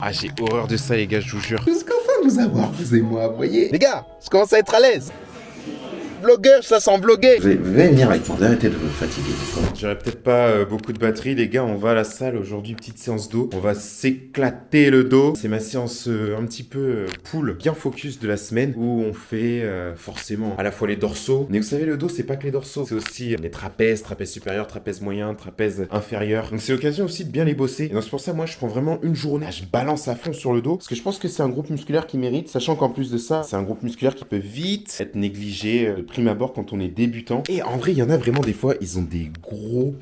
Ah, j'ai horreur de ça, les gars, je vous jure. Je suis content de vous avoir, vous et moi, vous voyez. Les gars, je commence à être à l'aise. Vlogueur, ça sent vloguer. Vous allez venir avec moi, arrêtez de me fatiguer, d'accord. J'aurais peut-être pas beaucoup de batterie, les gars. On va à la salle aujourd'hui, petite séance dos. On va s'éclater le dos. C'est ma séance un petit peu pool, bien focus de la semaine où on fait forcément à la fois les dorsaux. Mais vous savez, le dos, c'est pas que les dorsaux, c'est aussi les trapèzes, trapèze supérieur, trapèze moyen, trapèze inférieur. Donc c'est l'occasion aussi de bien les bosser. Et donc c'est pour ça, moi, je prends vraiment une journée. Je balance à fond sur le dos parce que je pense que c'est un groupe musculaire qui mérite, sachant qu'en plus de ça, c'est un groupe musculaire qui peut vite être négligé de prime abord quand on est débutant. Et en vrai, il y en a vraiment des fois, ils ont des gros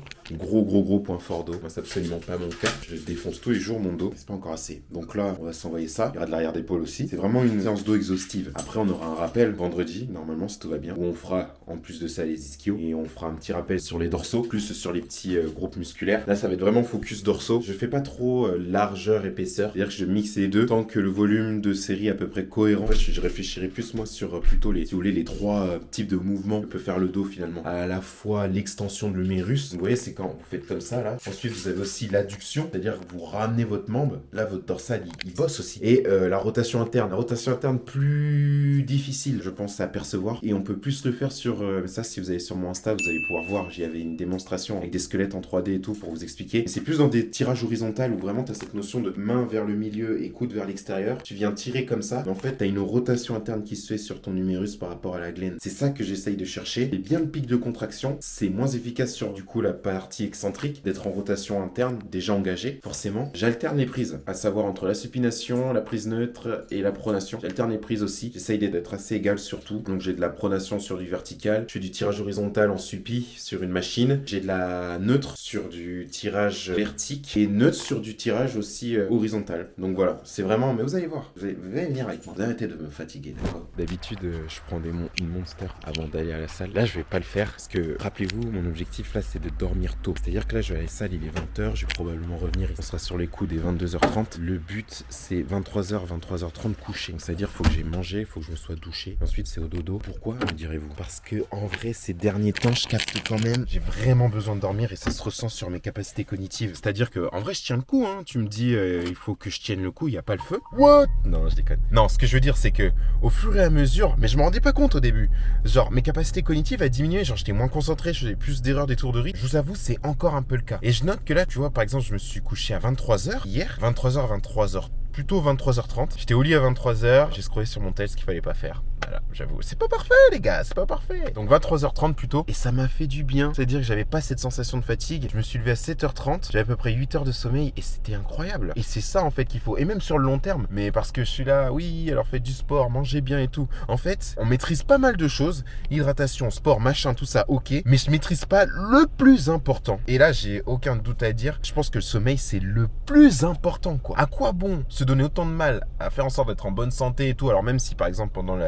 points forts dos. Moi, c'est absolument pas mon cas. Je défonce tous les jours mon dos. C'est pas encore assez. Donc là, on va s'envoyer ça. Il y aura de l'arrière d'épaule aussi. C'est vraiment une séance dos exhaustive. Après, on aura un rappel vendredi, normalement, si tout va bien, où on fera, en plus de ça, les ischios. Et on fera un petit rappel sur les dorsaux, plus sur les petits groupes musculaires. Là, ça va être vraiment focus dorsaux. Je fais pas trop largeur, épaisseur. C'est-à-dire que je mixe les deux tant que le volume de série est à peu près cohérent. En fait, je réfléchirai plus, moi, sur plutôt les, si vous voulez, les trois types de mouvements que peut faire le dos, finalement. À la fois l'extension de l'humérus. Vous voyez, c'est quand vous faites comme ça, là. Ensuite, vous avez aussi l'adduction, c'est-à-dire que vous ramenez votre membre. Là, votre dorsal, il bosse aussi. Et la rotation interne. La rotation interne, plus difficile, je pense, à percevoir. Et on peut plus le faire sur... ça, si vous allez sur mon Insta, vous allez pouvoir voir. J'y avais une démonstration avec des squelettes en 3D et tout pour vous expliquer. C'est plus dans des tirages horizontaux où vraiment, tu as cette notion de main vers le milieu et coude vers l'extérieur. Tu viens tirer comme ça. Mais en fait, tu as une rotation interne qui se fait sur ton humérus par rapport à la glène. C'est ça que j'essaye de chercher. Et bien le pic de contraction, c'est moins efficace sur, du coup, la partie excentrique, d'être en rotation interne, déjà engagée, forcément. J'alterne les prises, à savoir entre la supination, la prise neutre et la pronation. J'alterne les prises aussi. J'essaye d'être assez égal surtout. Donc j'ai de la pronation sur du vertical, je fais du tirage horizontal en suppi sur une machine, j'ai de la neutre sur du tirage vertique et neutre sur du tirage aussi horizontal. Donc voilà, c'est vraiment... Mais vous allez voir, vous allez venir avec moi, arrêtez de me fatiguer, d'accord. D'habitude, je prends une Monster avant d'aller à la salle. Là, je vais pas le faire parce que, rappelez-vous, mon objectif là, c'est de dormir tôt. C'est-à-dire que là, je vais à la salle, il est 20h, je vais probablement revenir, on sera sur les coups des 22h30. Le but, c'est 23h, 23h30 coucher. C'est-à-dire, faut que j'ai mangé, faut que je me sois douché. Ensuite, c'est au dodo. Pourquoi, me direz-vous? Parce que, en vrai, ces derniers temps, je capte quand même, j'ai vraiment besoin de dormir et ça se ressent sur mes capacités cognitives. C'est-à-dire que, en vrai, je tiens le coup, hein. Tu me dis, il faut que je tienne le coup, il n'y a pas le feu. What? Non, je déconne. Non, ce que je veux dire, c'est que, au fur et à mesure, mais je me rendais pas compte au début. Genre, mes capacités cognitives a diminué, genre j'étais moins concentré, je faisais plus d'erreurs, des tours de rythme. Je vous avoue, c'est encore un peu le cas. Et je note que là, tu vois, par exemple, je me suis couché à 23h hier, 23h, plutôt 23h30. J'étais au lit à 23h, j'ai scrollé sur mon tel ce qu'il fallait pas faire. Voilà, j'avoue, c'est pas parfait les gars, c'est pas parfait. Donc 23h30 plutôt, et ça m'a fait du bien. C'est-à-dire que j'avais pas cette sensation de fatigue. Je me suis levé à 7h30, j'avais à peu près 8 heures de sommeil et c'était incroyable. Et c'est ça en fait qu'il faut, et même sur le long terme. Mais parce que je suis là, oui, alors faites du sport, mangez bien et tout. En fait, on maîtrise pas mal de choses, hydratation, sport, machin, tout ça, ok. Mais je maîtrise pas le plus important. Et là, j'ai aucun doute à dire, je pense que le sommeil c'est le plus important quoi. À quoi bon se donner autant de mal à faire en sorte d'être en bonne santé et tout, alors même si par exemple pendant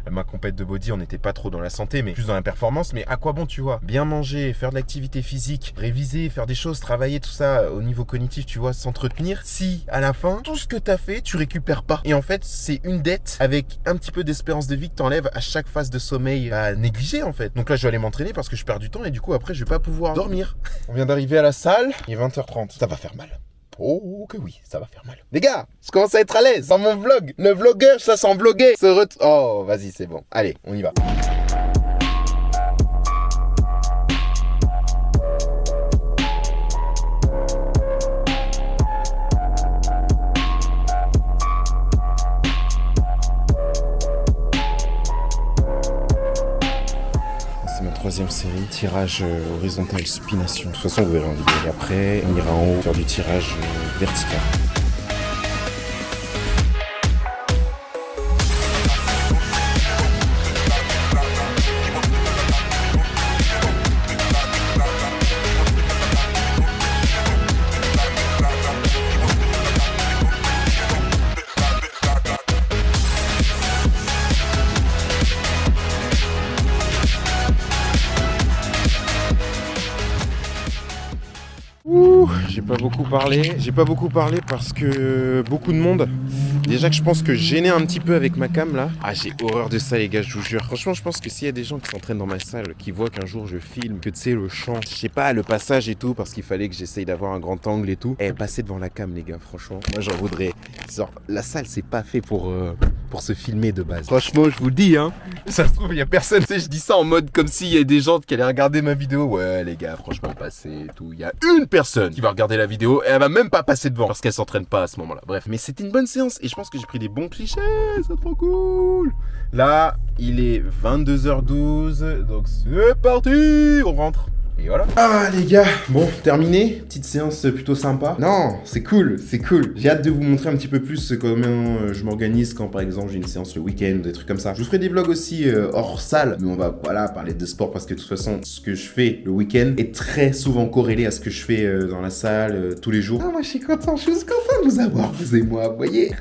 ma compète de body on n'était pas trop dans la santé mais plus dans la performance, mais à quoi bon tu vois, bien manger, faire de l'activité physique, réviser, faire des choses, travailler tout ça au niveau cognitif tu vois, s'entretenir, si à la fin tout ce que t'as fait tu récupères pas, et en fait c'est une dette avec un petit peu d'espérance de vie que t'enlèves à chaque phase de sommeil à négliger en fait. Donc là je vais aller m'entraîner parce que je perds du temps et du coup après je vais pas pouvoir dormir. On vient d'arriver à la salle, il est 20h30, ça va faire mal. Oh que oui, ça va faire mal. Les gars, je commence à être à l'aise dans mon vlog. Le vlogueur, ça sent vloguer. Oh, vas-y, c'est bon. Allez, on y va. C'est ma troisième série, tirage horizontal supination. De toute façon, vous verrez en vidéo. Et après, on ira en haut faire du tirage vertical. J'ai pas beaucoup beaucoup parlé. J'ai pas beaucoup parlé parce que beaucoup de monde. Déjà que je pense que je gênais un petit peu avec ma cam là. Ah, j'ai horreur de ça les gars, je vous jure. Franchement, je pense que s'il y a des gens qui s'entraînent dans ma salle, qui voient qu'un jour je filme, que tu sais le chant, je sais pas, le passage et tout, parce qu'il fallait que j'essaye d'avoir un grand angle et tout. Passez devant la cam les gars, franchement. Moi j'en voudrais. Genre, la salle c'est pas fait pour se filmer de base. Franchement, je vous le dis hein. Ça se trouve, il y a personne. Tu sais, je dis ça en mode comme s'il y a des gens qui allaient regarder ma vidéo. Ouais les gars, franchement, passez et tout. Il y a une personne qui va regarder la vidéo et elle va même pas passer devant parce qu'elle s'entraîne pas à ce moment-là. Bref, mais c'était une bonne séance et je pense que j'ai pris des bons clichés. C'est trop cool. Là, il est 22h12, donc c'est parti. On rentre. Et voilà. Ah les gars, bon, terminé. Petite séance plutôt sympa. Non, c'est cool, c'est cool. J'ai hâte de vous montrer un petit peu plus comment je m'organise quand par exemple j'ai une séance le week-end, des trucs comme ça. Je vous ferai des vlogs aussi hors salle, mais on va parler de sport parce que de toute façon, ce que je fais le week-end est très souvent corrélé à ce que je fais dans la salle tous les jours. Ah moi je suis content de vous avoir, vous et moi, vous voyez.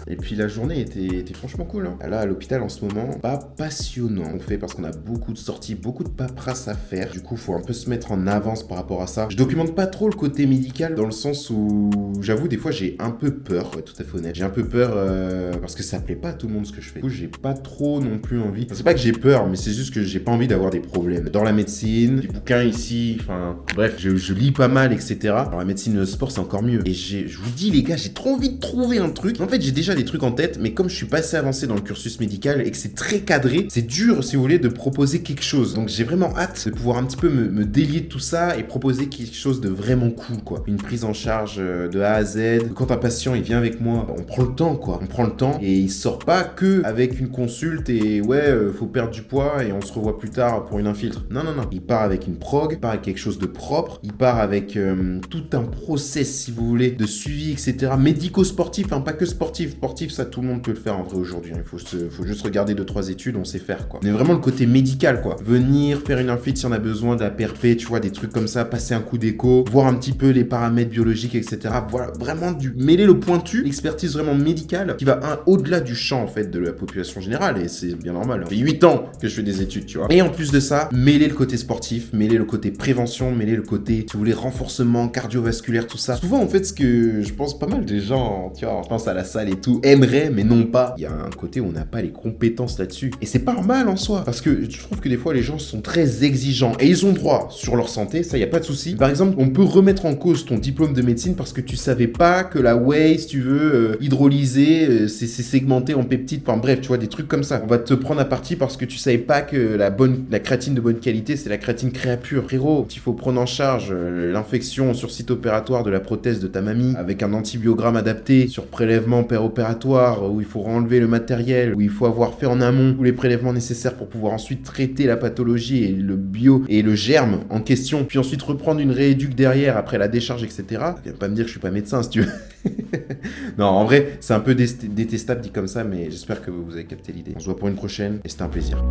Et puis la journée était franchement cool. Hein. Là à l'hôpital en ce moment, pas passionnant. On fait parce qu'on a beaucoup de sorties, beaucoup de paperasse à faire. Du coup, faut un peu se mettre en avance par rapport à ça. Je documente pas trop le côté médical dans le sens où j'avoue des fois j'ai un peu peur, pour être tout à fait honnête. J'ai un peu peur parce que ça plaît pas à tout le monde ce que je fais. Du coup, j'ai pas trop non plus envie. Enfin, c'est pas que j'ai peur, mais c'est juste que j'ai pas envie d'avoir des problèmes. Dans la médecine, des bouquins ici, enfin bref, je lis pas mal, etc. Dans la médecine, le sport c'est encore mieux. Et je vous dis les gars, j'ai trop envie de trouver un truc. En fait, j'ai déjà des trucs en tête, mais comme je suis pas assez avancé dans le cursus médical et que c'est très cadré, c'est dur, si vous voulez, de proposer quelque chose. Donc j'ai vraiment hâte de pouvoir un petit peu me délier de tout ça et proposer quelque chose de vraiment cool, quoi. Une prise en charge de A à Z. Quand un patient, il vient avec moi, on prend le temps, quoi. On prend le temps et il sort pas que avec une consulte et faut perdre du poids et on se revoit plus tard pour une infiltre. Non. Il part avec une prog, il part avec quelque chose de propre, il part avec tout un process, si vous voulez, de suivi, etc. Médico-sportif, hein, pas que sportif. Sportif, ça, tout le monde peut le faire en vrai aujourd'hui. Il faut juste regarder 2-3 études, on sait faire, quoi. Mais vraiment le côté médical, quoi. Venir faire une infiltre si on a besoin de la PRP, tu vois, des trucs comme ça, passer un coup d'écho, voir un petit peu les paramètres biologiques, etc. Voilà, vraiment mêler le pointu, l'expertise vraiment médicale qui va au-delà du champ, en fait, de la population générale. Et c'est bien normal. Ça fait 8 ans que je fais des études, tu vois. Et en plus de ça, mêler le côté sportif, mêler le côté prévention, mêler le côté, si vous voulez, renforcement cardiovasculaire, tout ça. Souvent, en fait, ce que je pense pas mal des gens, tu vois, je pense à la salle et tout, aimeraient, mais non pas. Il y a un côté où on n'a pas les compétences là-dessus. Et c'est pas mal en soi. Parce que je trouve que des fois, les gens sont très exigeants. Et ils ont droit sur leur santé, ça, y a pas de souci. Par exemple, on peut remettre en cause ton diplôme de médecine parce que tu savais pas que la whey, si tu veux, hydrolyser, c'est segmenté en peptides. Enfin bref, tu vois, des trucs comme ça. On va te prendre à partie parce que tu savais pas que la créatine de bonne qualité, c'est la créatine créapure. Frérot, il faut prendre en charge l'infection sur site opératoire de la prothèse de ta mamie avec un antibiogramme adapté sur prélèvement péropératoire où il faut enlever le matériel, où il faut avoir fait en amont tous les prélèvements nécessaires pour pouvoir ensuite traiter la pathologie et le bio et le germe en question, puis ensuite reprendre une rééduque derrière après la décharge, etc. Viens pas me dire que je suis pas médecin si tu veux. Non, en vrai, c'est un peu détestable dit comme ça, mais j'espère que vous avez capté l'idée. On se voit pour une prochaine et c'était un plaisir.